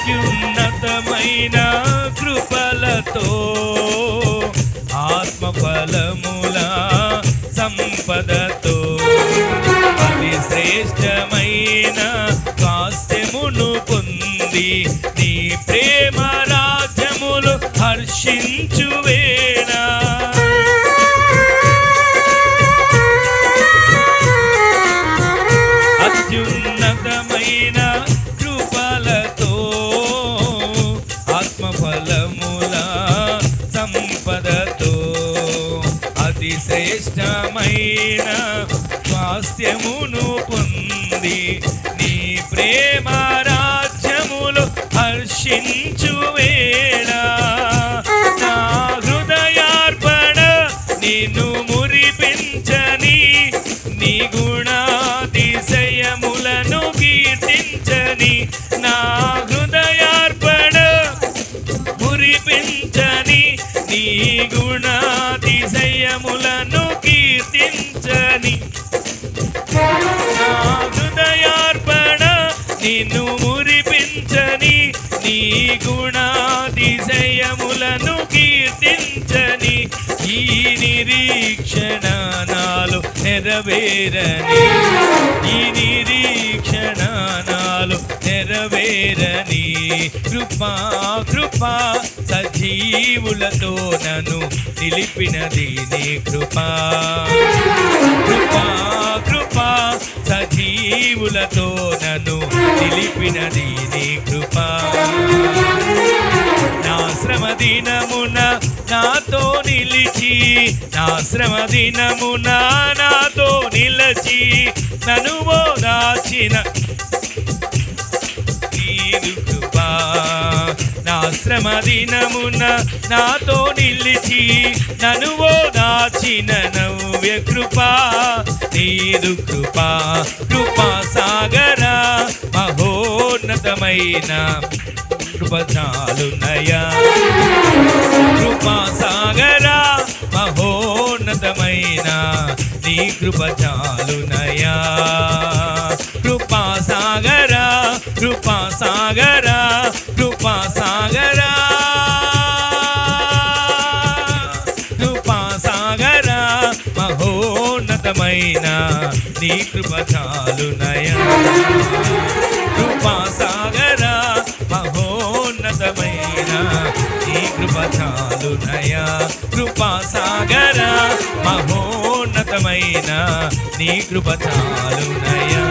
అత్యున్నతమైన కృపలతో ఆత్మ ఫలముల సంపదతో అతి శ్రేష్టమైన స్వాస్థ్యమును పొంది నీ ప్రేమ రాజ్యములు హర్షించు వేళ అత్యున్నతమైన కృపలతో ఆత్మఫలముల సంపదతో అతి శ్రేష్టమైన స్వాస్థ్యమును పొంది నీ ప్రేమ రాజ్యములు హర్షించు వేళ నా హృదయార్పణ నిన్ను మురిపించని నీ గుణాతిశయములను కీర్తించని నా హృదయార్పణ మురిపించని నీ గుణాతిశయములను కీర్తించని నా హృదయార్పణ నిన్ను మురిపించని నీ గుణాతిశయములను కీర్తించని ఈ నిరీక్షణ నాలో నెరవేరని ఈ నిరీక్షణ నాలో నెరవేరని కృపా కృపా సజీవులతో నన్ను నిలిపినది నీ కృపా కృపా కృపా సజీవులతో నన్ను నిలిపినది నీ కృపా నా శ్రమ దినమున నాతో నిలిచి నా శ్రమ దినమున నాతో నిలచి నన్ను ఓదార్చిన నీదు కృపా నా శ్రమ దినమున నాతో నిలిచి నన్ను ఓదార్చిన నవ్య కృపా నీదు కృపా కృపా సాగర మహోన్నతమైన కృప చాలునయా కృపా సాగర మహోన్నతమైన నీ కృప చాలునయా కృపా సాగర కృపా సాగర కృపా సాగర కృపా సాగర మహోన్నతమైన నీ కృప చాలునయా కృపా సాగర మహోన్నతమైన నీ కృప చాలునయా కృపా సాగర మహోన్నతమైన నీ కృప చాలునయా